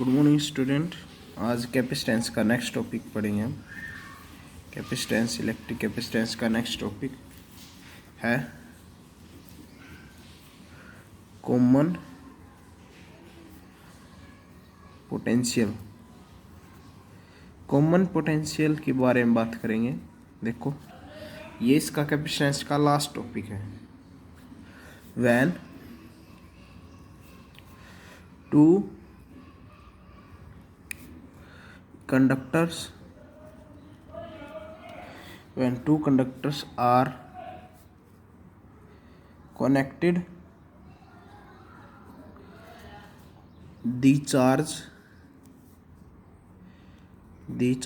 Good morning student. आज capacitance का next topic पढ़ेंगे हम। कैपेसिटेंस, इलेक्ट्रिक कैपेसिटेंस का नेक्स्ट टॉपिक है कॉमन पोटेंशियल। कॉमन पोटेंशियल के बारे में बात करेंगे। देखो, ये इसका कैपेसिटेंस का लास्ट टॉपिक है। When two conductors when two conductors are connected, the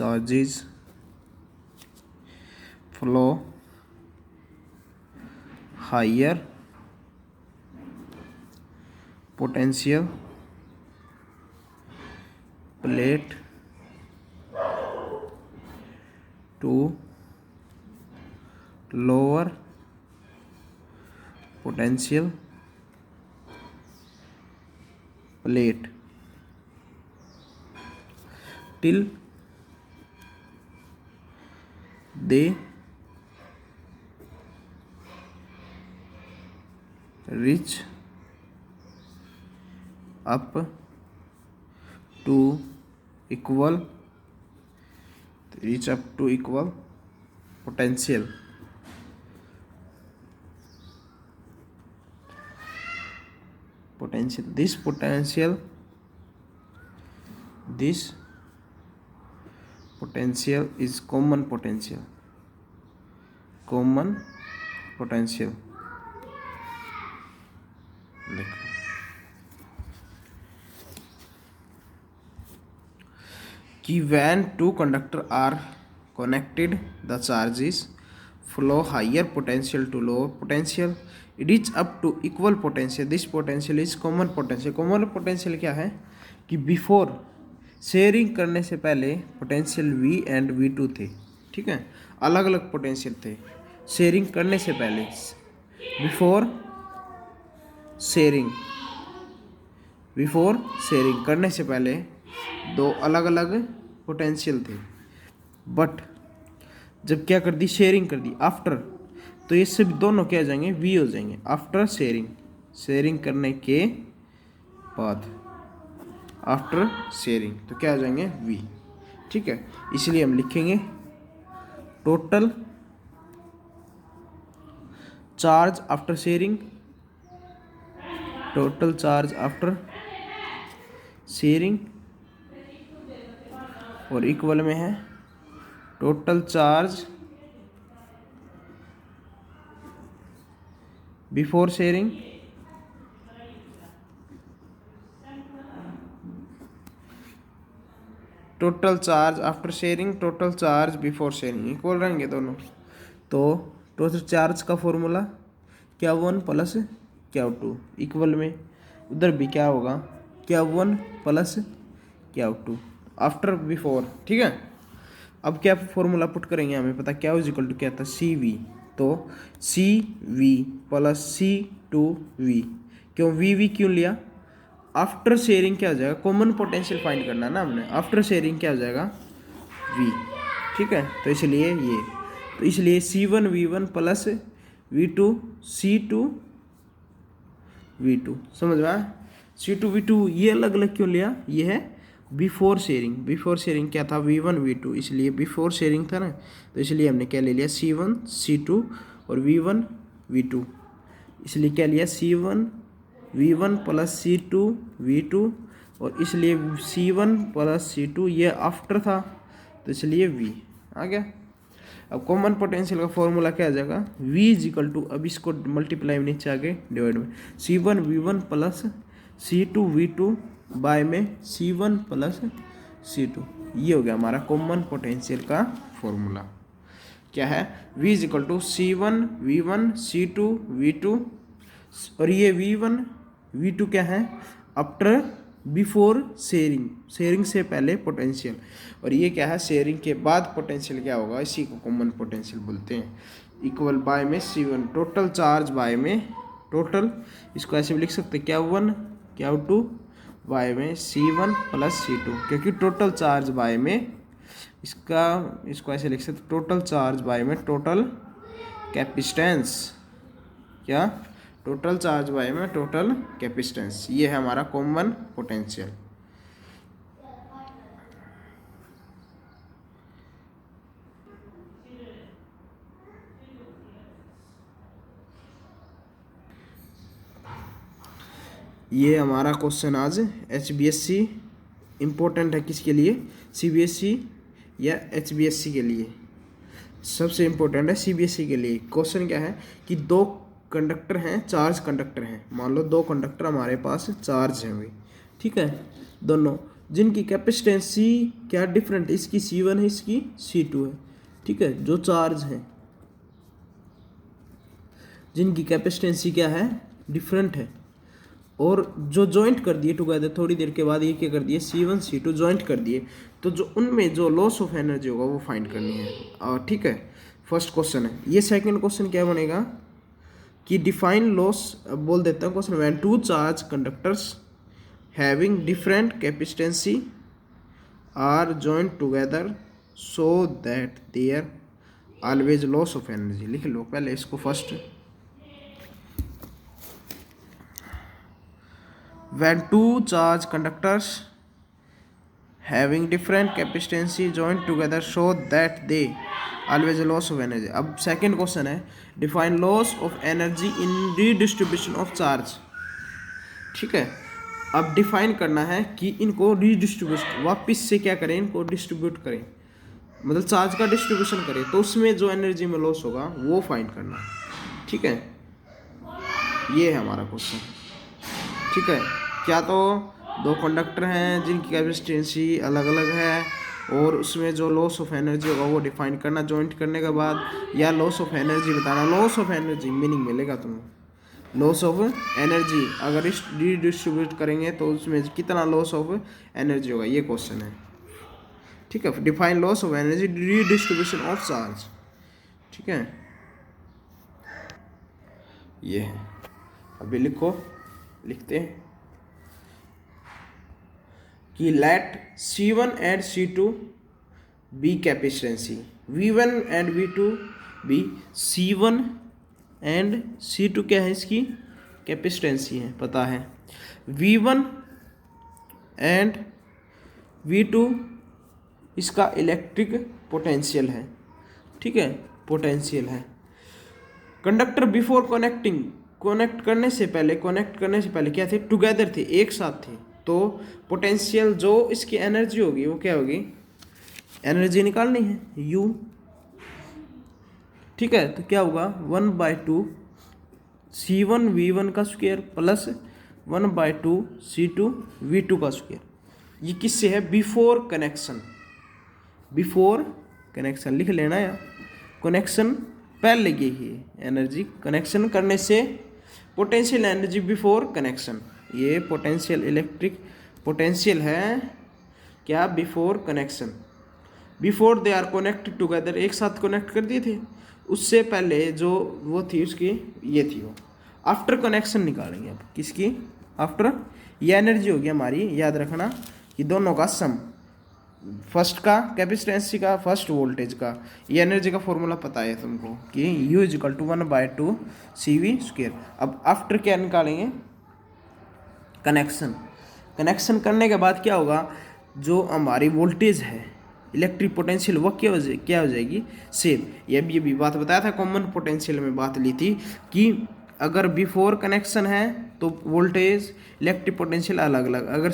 charges flow higher potential plate to lower potential plate till they reach up to equal potential. This potential is common potential. देखो, कि when two conductors are connected, the charges flow higher potential to lower potential. It reach up to equal potential. This potential is common potential. Common potential क्या है कि before sharing करने से पहले potential V and V2 थे। ठीक है, अलग अलग पोटेंशियल थे शेयरिंग करने से पहले। बिफोर शेयरिंग करने से पहले दो अलग अलग पोटेंशियल थे, बट जब क्या कर दी, शेयरिंग कर दी आफ्टर, तो ये सब दोनों क्या हो जाएंगे, वी हो जाएंगे। आफ्टर शेयरिंग करने के बाद, आफ्टर शेयरिंग तो क्या हो जाएंगे, वी। ठीक है, इसलिए हम लिखेंगे टोटल चार्ज आफ्टर शेयरिंग, और इक्वल में है total charge before sharing total charge after sharing, total charge before sharing, equal रहेंगे दोनों। तो टोटल चार्ज का formula Q1 plus Q2 equal में, उधर भी क्या होगा, Q1 plus Q2 after before. ठीक है, अब क्या फॉर्मूला पुट करेंगे, हमें पता Q इज इक्वल टू क्या था, CV। तो CV प्लस C2V। क्यों VV क्यों लिया, आफ्टर शेयरिंग क्या हो जाएगा, कॉमन पोटेंशियल फाइंड करना ना हमने, आफ्टर शेयरिंग क्या हो जाएगा, V। ठीक है, तो इसलिए ये, तो इसलिए C1 V1 plus V2 C2 V2। समझ में आया, C2 V2 ये अलग अलग क्यों लिया, ये है बिफोर शेयरिंग क्या था, V1 V2, इसलिए बिफोर शेयरिंग था ना, तो इसलिए हमने क्या ले लिया, C1 C2 और V1 V2, इसलिए क्या लिया, C1 V1 plus C2 V2, और इसलिए C1 प्लस C2 ये आफ्टर था, तो इसलिए V आ गया। अब कॉमन पोटेंशियल का फॉर्मूला क्या आ जाएगा, V इज इक्वल टू, अब इसको मल्टीप्लाई में नीचे आगे डिवाइड में C1 V1 plus C2 V2 bye में C1 प्लस C2, ये हो गया हमारा कॉमन पोटेंशियल का फॉर्मूला। क्या है, V is equal to C1 V1 C2 V2, और ये V1 V2 क्या है, आफ्टर बिफोर शेयरिंग से पहले पोटेंशियल, और ये क्या है, शेयरिंग के बाद पोटेंशियल क्या होगा, इसी को कॉमन पोटेंशियल बोलते हैं। इक्वल बाय में C1 टोटल चार्ज बाय में टोटल, इसको ऐसे भी लिख सकते हैं Q1 Q2 बाय में C1 प्लस C2, क्योंकि टोटल चार्ज बाय में इसको ऐसे लिख सकते टोटल चार्ज बाय में टोटल कैपेसिटेंस, क्या टोटल चार्ज बाय में टोटल कैपेसिटेंस, ये है हमारा कॉमन पोटेंशियल। ये हमारा क्वेश्चन आज HBSC इम्पोर्टेंट है किसके लिए, CBSE या HBSC के लिए। सबसे इम्पोर्टेंट है CBSE के लिए। क्वेश्चन क्या है कि दो कंडक्टर हैं, चार्ज कंडक्टर हैं, मान लो दो कंडक्टर हमारे पास चार्ज हैं भाई, ठीक है, दोनों जिनकी कैपेसिटेंसी क्या डिफरेंट, इसकी C1 है, इसकी C2 है, ठीक है, जो चार्ज हैं जिनकी कैपेसिटेंसी क्या है, डिफरेंट है, और जो जॉइंट कर दिए टुगेदर, थोड़ी देर के बाद ये क्या कर दिए, C1 C2 जॉइंट कर दिए, तो जो उनमें जो लॉस ऑफ एनर्जी होगा वो फाइंड करनी है। और ठीक है, फर्स्ट क्वेश्चन है ये। सेकंड क्वेश्चन क्या बनेगा कि डिफाइन लॉस, बोल देता हूँ question, when two charged conductors having different capacitance are joined together so that there always loss of energy. लिख लो पहले इसको first. When two charged conductors having different capacitance joined together show that they always loss of energy। अब second question है define loss of energy in redistribution of charge. ठीक है, अब define करना है कि इनको रीडिस्ट्रीब्यूट वापस से क्या करें, इनको डिस्ट्रीब्यूट करें, मतलब चार्ज का डिस्ट्रीब्यूशन करें, तो उसमें जो एनर्जी में लॉस होगा वो फाइंड करना। ठीक है, ये है हमारा क्वेश्चन। ठीक है, क्या तो दो कंडक्टर हैं जिनकी कैपेसिटेंसी अलग अलग है और उसमें जो लॉस ऑफ एनर्जी होगा वो डिफाइन करना जॉइंट करने के बाद, या लॉस ऑफ एनर्जी बताना। लॉस ऑफ एनर्जी मीनिंग मिलेगा तुम्हें, लॉस ऑफ एनर्जी अगर रीडिस्ट्रीब्यूट करेंगे तो उसमें कितना लॉस ऑफ एनर्जी होगा, ये क्वेश्चन है। ठीक है, define loss of energy redistribution of charge. ठीक है, ये है। अभी लिखो, लिखते हैं कि let C1 and C2 be capacitance, V1 and V2 be. C1 and C2 क्या है, इसकी कैपेसिटेंसी है, पता है। V1 एंड V2 इसका इलेक्ट्रिक पोटेंशियल है। ठीक है, पोटेंशियल है। कंडक्टर बिफोर कनेक्टिंग, कनेक्ट करने से पहले क्या थे, टुगेदर थे, एक साथ थे, तो पोटेंशियल जो इसकी एनर्जी होगी वो क्या होगी, एनर्जी निकालनी है U। ठीक है, तो क्या होगा 1/2 C1 V1 का स्क्वायर प्लस 1/2 C2 V2 का स्क्वायर। ये किससे है, बिफोर कनेक्शन। बिफोर कनेक्शन लिख लेना यार, कनेक्शन पहले की ही एनर्जी, कनेक्शन करने से पोटेंशियल एनर्जी बिफोर कनेक्शन। ये पोटेंशियल इलेक्ट्रिक पोटेंशियल है क्या, before connection. Before they are connected together, एक साथ कनेक्ट कर दिए थे, उससे पहले जो वो थी उसकी ये थी वो। आफ्टर कनेक्शन निकालेंगे अब किसकी, आफ्टर। ये एनर्जी होगी हमारी, याद रखना कि दोनों का सम, फर्स्ट का कैपेसिटेंसी का, फर्स्ट वोल्टेज का। ये एनर्जी का फॉर्मूला पता है तुमको कि U = 1/2 CV²। अब आफ्टर क्या निकालेंगे, कनेक्शन। कनेक्शन करने के बाद क्या होगा, जो हमारी वोल्टेज है, इलेक्ट्रिक पोटेंशियल, वो क्या हो जाएगी, सेम। ये भी बात बताया था, कॉमन पोटेंशियल में बात ली थी कि अगर बिफोर कनेक्शन है तो वोल्टेज इलेक्ट्रिक पोटेंशियल अलग अलग, अगर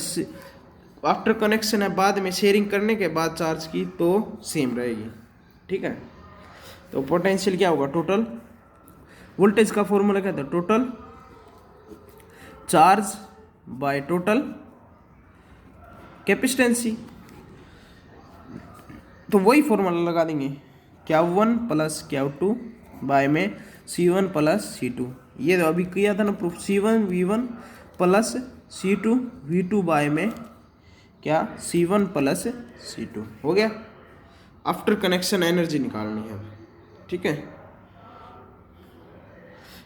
आफ्टर कनेक्शन है बाद में शेयरिंग करने के बाद चार्ज की, तो सेम रहेगी। ठीक है, तो पोटेंशियल क्या होगा, टोटल वोल्टेज का फॉर्मूला क्या था, टोटल चार्ज बाय टोटल कैपेसिटेंसी। तो वही फॉर्मूला लगा देंगे, Q1 प्लस Q2 बाय में C1 प्लस C2। ये तो अभी किया था ना proof, C1 V1 plus C2 V2 bye में क्या, C1 प्लस C2 हो गया। आफ्टर कनेक्शन एनर्जी निकालनी है। ठीक है,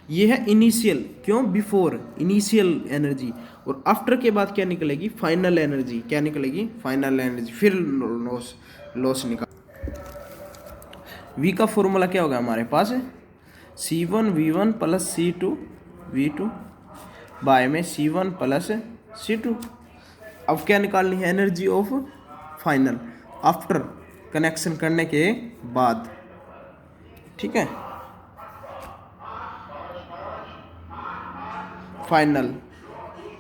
ये है इनिशियल, क्यों, बिफोर इनिशियल एनर्जी, और आफ्टर के बाद क्या निकलेगी, फाइनल एनर्जी, क्या निकलेगी, फाइनल एनर्जी, फिर लॉस, लॉस निकाल। वी का फॉर्मूला क्या होगा हमारे पास, C1V1 प्लस C2V2 बाय में C1 प्लस C2। अब क्या निकालनी है, energy of final after connection करने के बाद, ठीक है, फाइनल,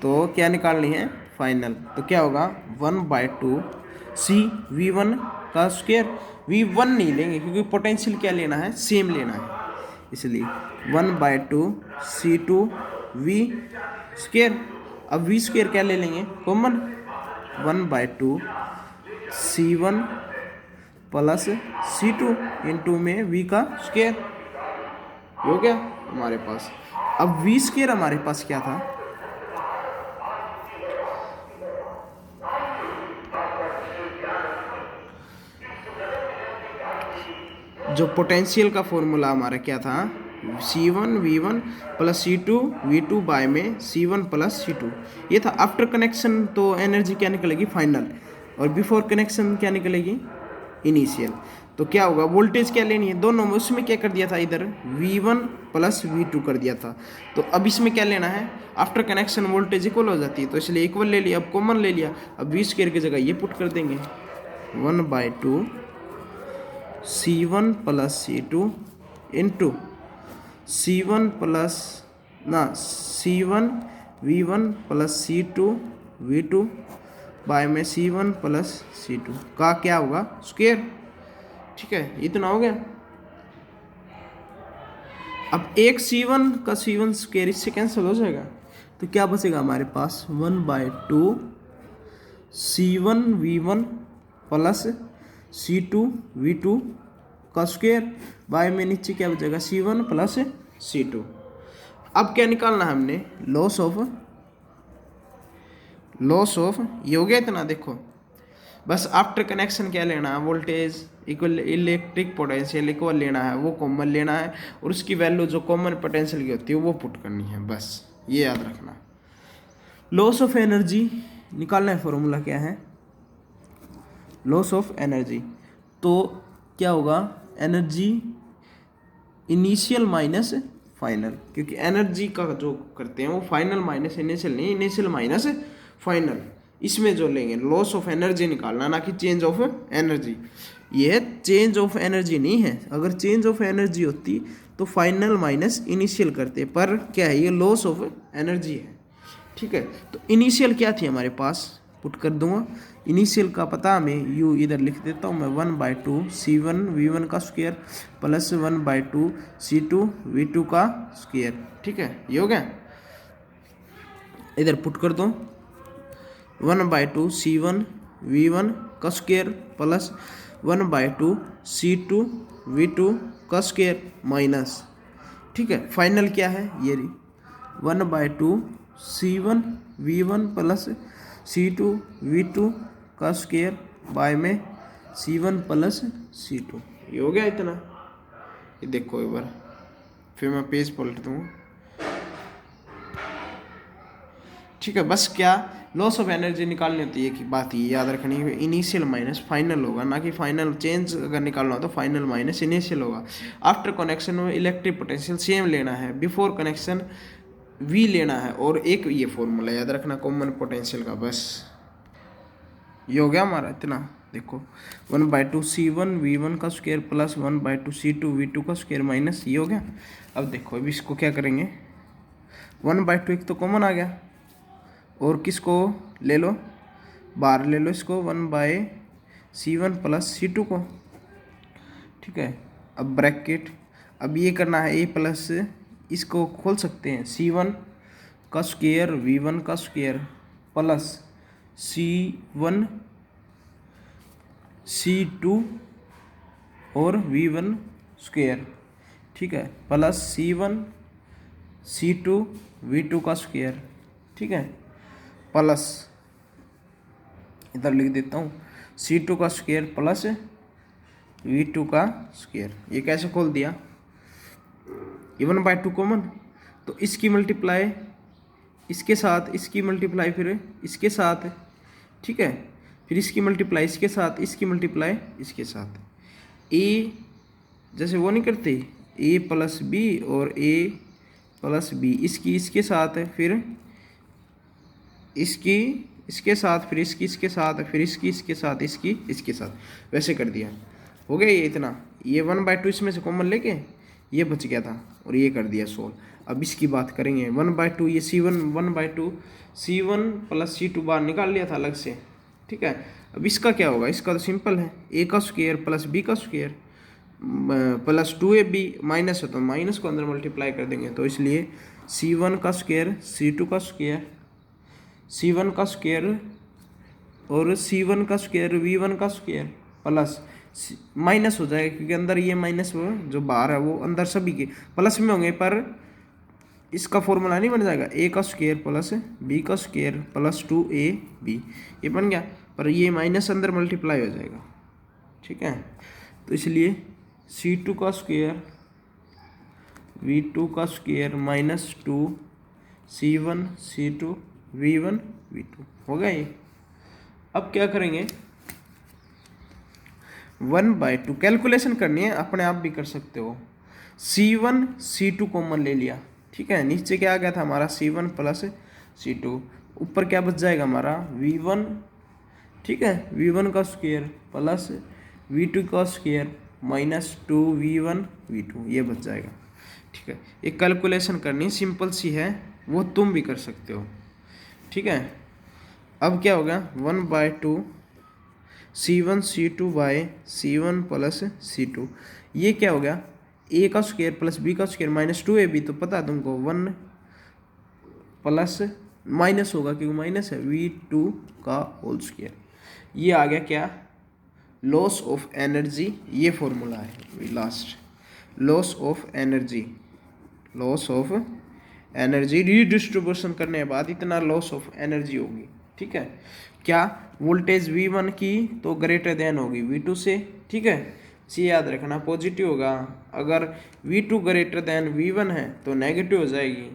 तो क्या निकालनी है, फाइनल, तो क्या होगा 1/2 C V1 का स्क्वायर, V1 नहीं लेंगे क्योंकि पोटेंशियल क्या लेना है, सेम लेना है, इसलिए 1/2 C2V स्क्वायर। अब V स्क्वायर क्या ले लेंगे, common, 1/2 C1 plus C2 into में V का स्क्वायर, हो गया हमारे पास। अब V स्क्वायर हमारे पास क्या था, जो पोटेंशियल का फॉर्मूला हमारा क्या था, C1V1 प्लस C2V2 बाय में C1 प्लस C2, ये था। आफ्टर कनेक्शन तो एनर्जी क्या निकलेगी, फाइनल, और बिफोर कनेक्शन क्या निकलेगी, इनिशियल। तो क्या होगा, वोल्टेज क्या लेनी है दोनों में, उसमें क्या कर दिया था, इधर V1 प्लस V2 कर दिया था, तो अब इसमें क्या लेना है, आफ्टर कनेक्शन वोल्टेज इक्वल हो जाती है, तो इसलिए इक्वल ले लिया, अब कॉमन ले लिया, अब V स्क्वायर की जगह ये पुट कर देंगे, 1/2 C1 plus C2 into C1 plus ना C1V1 प्लस C2V2 बाय में C1 प्लस C2 का क्या होगा, स्क्वायर, ठीक है, इतना हो गया। अब एक C1 का C1 स्क्वायर इससे कैंसिल हो जाएगा, तो क्या बचेगा हमारे पास, 1/2 C1V1 प्लस C2V2 का स्क्वायर बाय में नीचे क्या बचेगा, C1 प्लस C2। अब क्या निकालना है हमने, लॉस ऑफ, ये हो गया इतना, देखो बस आफ्टर कनेक्शन क्या लेना है, voltage equal electric potential equal लेना है, वो कॉमन लेना है, और उसकी वैल्यू जो कॉमन पोटेंशियल की होती है वो पुट करनी है, बस ये याद रखना। लॉस ऑफ एनर्जी निकालना है, फॉर्मूला क्या है, लॉस ऑफ एनर्जी, तो क्या होगा, एनर्जी इनिशियल माइनस फाइनल, क्योंकि एनर्जी का जो करते हैं वो फाइनल माइनस इनिशियल नहीं, इनिशियल माइनस फाइनल, इसमें जो लेंगे लॉस ऑफ एनर्जी निकालना, ना कि चेंज ऑफ एनर्जी। ये चेंज ऑफ एनर्जी नहीं है, अगर चेंज ऑफ एनर्जी होती तो फाइनल माइनस इनिशियल करते, पर क्या है, ये लॉस ऑफ एनर्जी है, ठीक है। तो इनिशियल क्या थी हमारे पास, पुट कर दूंगा, इनिशियल का पता हमें, यू इधर लिख देता हूँ मैं, 1/2 C1V1 का स्क्वायर प्लस 1/2 C2V2 का स्क्वायर, ठीक है, ये हो गया, इधर पुट कर दो, 1/2 C1V1 का स्क्वायर प्लस 1/2 C2V2 का स्क्वायर माइनस, ठीक है, फाइनल क्या है, ये 1/2 C1V1 प्लस C2V2 का स्क्वायर बाय में C1 प्लस C2, ये हो गया इतना। ये देखो एक बार फिर मैं पेज पलट दूँगा, ठीक है। बस क्या, लॉस ऑफ एनर्जी निकालनी होती है, एक बात ये याद रखनी है, इनिशियल माइनस फाइनल होगा, ना कि फाइनल चेंज अगर निकालना हो तो फाइनल माइनस इनिशियल होगा। आफ्टर कनेक्शन में इलेक्ट्रिक पोटेंशियल सेम लेना है, बिफोर कनेक्शन V लेना है, और एक ये फॉर्मूला याद रखना कॉमन पोटेंशियल का, बस ये हो गया हमारा इतना। देखो 1/2 C1V1 का स्क्वायर प्लस 1/2 C2V2 का स्क्वायर माइनस, ये हो गया। अब देखो अभी इसको क्या करेंगे, 1/2 एक तो कॉमन आ गया, और किसको ले लो, बाहर ले लो इसको, 1/C1 प्लस C2 को, ठीक है। अब ब्रैकेट, अब ये करना है A प्लस, इसको खोल सकते हैं, C1 का स्क्वायर V1 का स्क्वायर प्लस C1 C2 और V1 स्क्वायर, ठीक है, प्लस C1 C2 V2 का स्क्वायर, ठीक है, प्लस इधर लिख देता हूँ C2 का स्क्वायर प्लस V2 का स्क्वायर। ये कैसे खोल दिया, ये 1/2 कॉमन, तो इसकी मल्टीप्लाई इसके साथ, इसकी मल्टीप्लाई फिर इसके साथ, ठीक है, फिर इसकी मल्टीप्लाई इसके साथ, इसकी मल्टीप्लाई इसके साथ। ए जैसे वो नहीं करते, ए प्लस बी और ए प्लस बी, इसकी इसके साथ है, फिर इसकी इसके साथ, फिर इसकी इसके साथ, फिर इसकी इसके साथ, इसकी इसके साथ, वैसे कर दिया। हो गया ये इतना। ये 1/2 इसमें से कॉमन लेके ये बच गया था और ये कर दिया सोल्व। अब इसकी बात करेंगे 1/2, ये C1 1/2, C1 प्लस C2 बाहर निकाल लिया था अलग से, ठीक है। अब इसका क्या होगा, इसका तो सिंपल है, ए का स्क्वायर प्लस बी का स्क्वायर प्लस 2ab, माइनस है तो माइनस को अंदर मल्टीप्लाई कर देंगे, तो इसलिए C1 का स्क्वायर C2 का स्क्वायर, C1 का स्क्वायर और C1 का स्क्वायर V1 का स्क्वायर प्लस माइनस हो जाएगा, क्योंकि अंदर ये माइनस जो बाहर है वो अंदर सभी के प्लस में होंगे, पर इसका फॉर्मूला नहीं बन जाएगा, ए का स्क्वायर प्लस बी का स्क्वायर प्लस 2ab, ये बन गया, पर ये माइनस अंदर मल्टीप्लाई हो जाएगा, ठीक है। तो इसलिए C2 का स्क्वायर V2 का square minus 2 C1 C2 V1 V2 हो गया ये। अब क्या करेंगे, 1/2 कैलकुलेशन करनी है, अपने आप भी कर सकते हो। C1 C2 कॉमन ले लिया, ठीक है, नीचे क्या आ गया था हमारा C1 प्लस C2, ऊपर क्या बच जाएगा हमारा V1, ठीक है, V1 का स्क्वायर प्लस V2 का स्क्वायर माइनस 2V1 V2, ये बच जाएगा, ठीक है। एक कैलकुलेशन करनी सिंपल सी है, वो तुम भी कर सकते हो, ठीक है। अब क्या होगा 1/2 C1 C2 bye C1 plus C2, ये क्या हो गया, ए का स्क्वायर प्लस बी का स्क्वायर माइनस 2ab, तो पता है तुमको 1 प्लस माइनस होगा क्योंकि माइनस है V2 का होल स्क्वायर, ये आ गया क्या, लॉस ऑफ एनर्जी, ये फॉर्मूला है last, loss of energy, loss of energy redistribution करने के बाद इतना लॉस ऑफ एनर्जी होगी, ठीक है। क्या, वोल्टेज V1 की तो ग्रेटर देन होगी V2 से, ठीक है, ये याद रखना, पॉजिटिव होगा, अगर V2 ग्रेटर देन V1 है तो नेगेटिव हो जाएगी,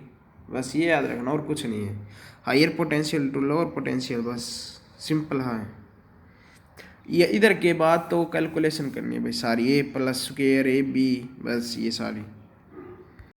बस ये याद रखना और कुछ नहीं है। Higher potential to lower potential, बस सिंपल है ये। इधर के बाद तो कैलकुलेशन करनी है भाई सारी, ए प्लस स्क्वायर ए बी, बस ये सारी।